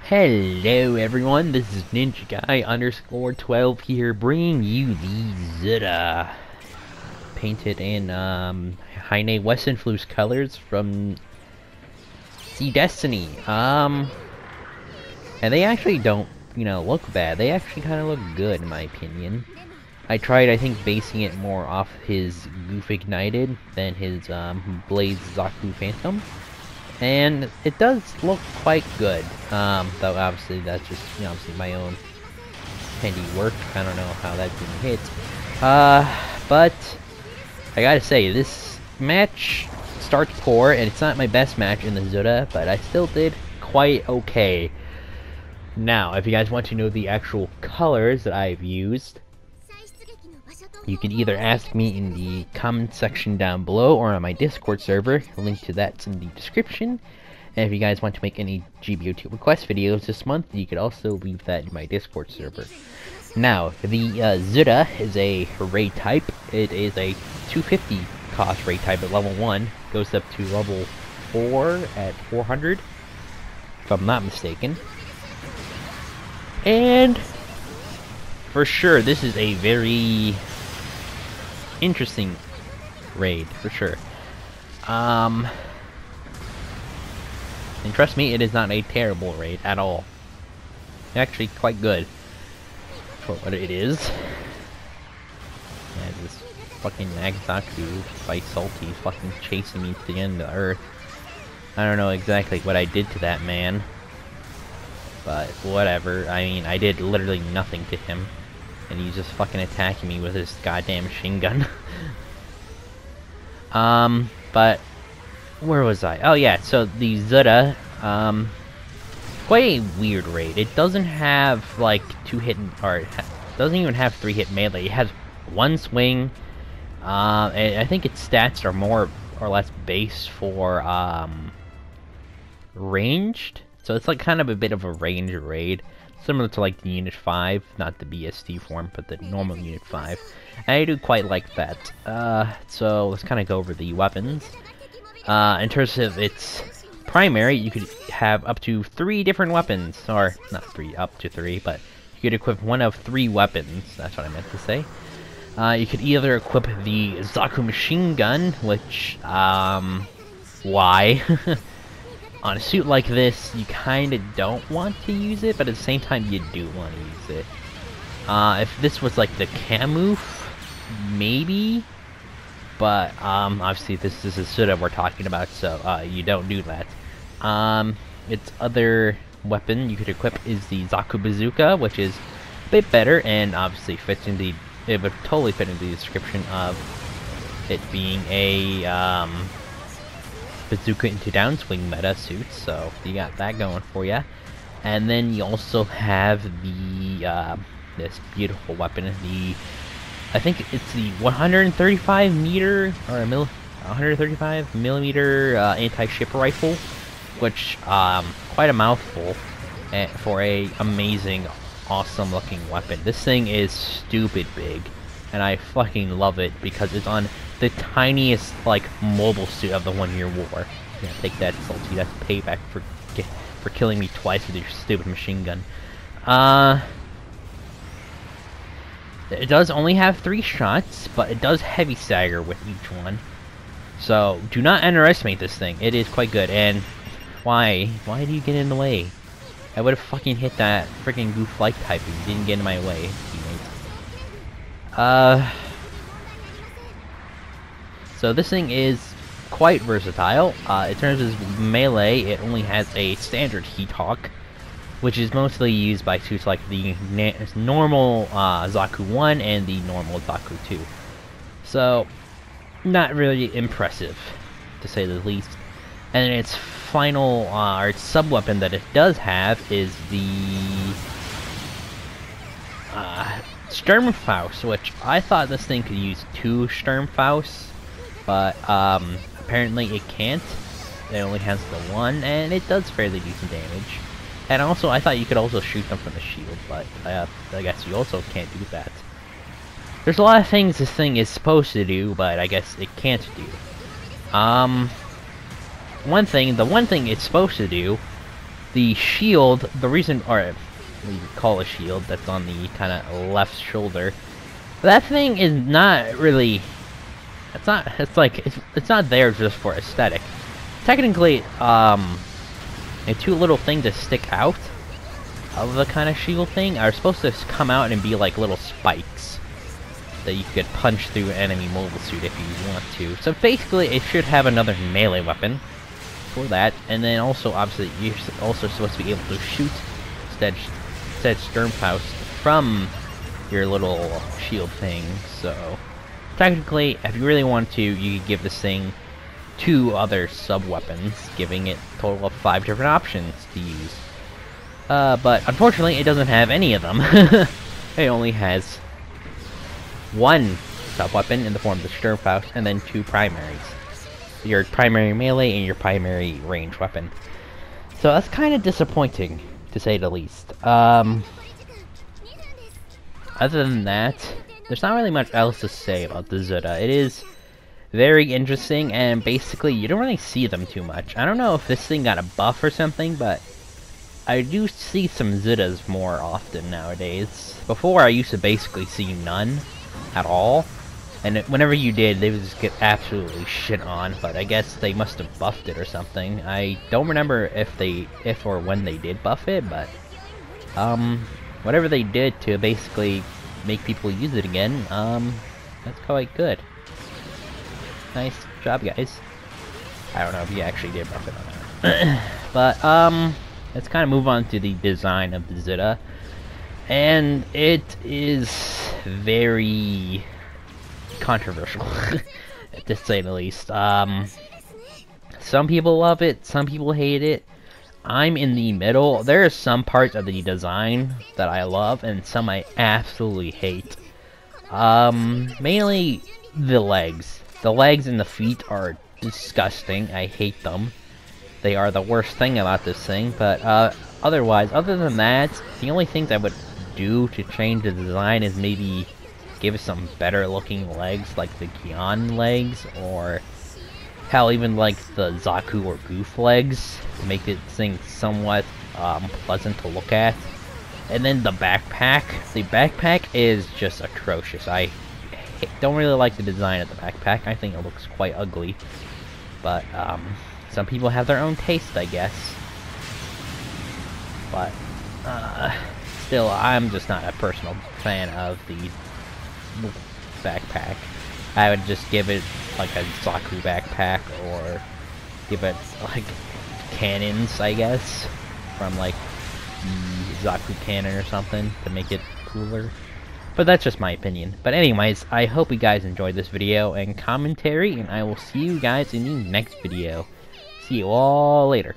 Hello everyone, this is Ninja Guy _12 here, bringing you the Zudah, painted in Heine West Influence colors from Sea Destiny. And they actually don't, look bad. They actually kind of look good in my opinion. I tried, I think, basing it more off his Goof Ignited than his Blaze Zaku Phantom. And it does look quite good, though obviously that's just, obviously my own handiwork. I don't know how that didn't hit. But I gotta say, this match starts poor, and it's not my best match in the Zudah, but I still did quite okay. Now, if you guys want to know the actual colors that I've used, you can either ask me in the comment section down below or on my Discord server. A link to that's in the description. And if you guys want to make any GB02 request videos this month, you could also leave that in my Discord server. Now, the Zudah is a raid type. It is a 250 cost raid type at level 1. Goes up to level 4 at 400, if I'm not mistaken. And for sure, this is a very interesting raid, for sure. And trust me, it is not a terrible raid at all. Actually, quite good for what it is. Yeah, this fucking Nagasaku by Salty fucking chasing me to the end of the earth. I don't know exactly what I did to that man, but whatever. I mean, I did literally nothing to him, and he's just fucking attacking me with his goddamn machine gun. But where was I? Oh yeah, so the Zudah, quite a weird raid. It doesn't have like 2-hit, or it doesn't even have 3-hit melee. It has 1 swing. And I think its stats are more or less based for ranged. So it's like kind of a bit of a range raid. Similar to like the Unit 5, not the BST form, but the normal Unit 5. And I do quite like that. So let's kind of go over the weapons. In terms of its primary, you could have up to 3 different weapons. Or, not 3, up to 3, but you could equip one of 3 weapons. That's what I meant to say. You could either equip the Zaku machine gun, which, why? On a suit like this, you kinda don't want to use it, but at the same time, you do want to use it. If this was like the Camoufle, maybe? But, obviously this is a Zudah we're talking about, so, you don't do that. Its other weapon you could equip is the Zaku Bazooka, which is a bit better, and obviously fits in the, it would totally fit in the description of it being a, bazooka into downswing meta suit, so you got that going for you. And then you also have the this beautiful weapon, I think it's the 135 meter or 135 millimeter anti-ship rifle, which quite a mouthful for a amazing, awesome looking weapon. This thing is stupid big, and I fucking love it because it's on the tiniest, like, mobile suit of the 1-year war. Yeah, take that, Salty. That's payback for killing me twice with your stupid machine gun. It does only have 3 shots, but it does heavy stagger with each one. So, do not underestimate this thing. It is quite good, and why? Why do you get in the way? I would have fucking hit that freaking goof like type if you didn't get in my way, teammate. So this thing is quite versatile. In terms of melee, it only has a standard Heat Hawk, which is mostly used by suits like the normal Zaku 1 and the normal Zaku 2. So, not really impressive, to say the least. And its final, or its sub-weapon that it does have is the Sturmfaust, which I thought this thing could use 2 Sturmfausts, but apparently it can't. It only has the 1, and it does fairly decent damage. And also, I thought you could also shoot them from the shield, but I guess you also can't do that. There's a lot of things this thing is supposed to do, but I guess it can't do. The one thing it's supposed to do, the shield, the reason, or we call a shield, that's on the kind of left shoulder, that thing is not really, it's not there just for aesthetic. Technically, the 2 little things that stick out of the kind of shield thing are supposed to come out and be like little spikes that you could punch through an enemy mobile suit if you want to. So basically, it should have another melee weapon for that, and then also, obviously, you're also supposed to be able to shoot said Sturmfaust from your little shield thing. So technically, if you really want to, you could give this thing 2 other sub-weapons, giving it a total of 5 different options to use. But unfortunately, it doesn't have any of them. It only has 1 sub-weapon in the form of the Sturmfaust, and then 2 primaries. Your primary melee and your primary range weapon. So that's kind of disappointing, to say the least. Other than that, there's not really much else to say about the Zudah. It is very interesting, and basically, you don't really see them too much. I don't know if this thing got a buff or something, but I do see some Zudahs more often nowadays. Before, I used to basically see none at all, and whenever you did, they would just get absolutely shit on, but I guess they must have buffed it or something. I don't remember if or when they did buff it, but whatever they did to basically make people use it again, that's quite good. Nice job, guys. I don't know if you actually did buff it or not. But, let's kind of move on to the design of the Zudah. And it is very controversial, to say the least. Some people love it, some people hate it. I'm in the middle. There are some parts of the design that I love, and some I absolutely hate. Mainly the legs. The legs and the feet are disgusting. I hate them. They are the worst thing about this thing, but other than that, the only things I would do to change the design is maybe give it some better looking legs, like the Gion legs, or hell, even like the Zaku or Goof legs, to make it thing somewhat pleasant to look at. And then the backpack. The backpack is just atrocious. I don't really like the design of the backpack. I think it looks quite ugly. But some people have their own taste, I guess. But still, I'm just not a personal fan of the backpack. I would just give it like a Zaku backpack, or give it like cannons, I guess, from like the Zaku cannon or something to make it cooler. But that's just my opinion. But anyways, I hope you guys enjoyed this video and commentary, and I will see you guys in the next video. See you all later.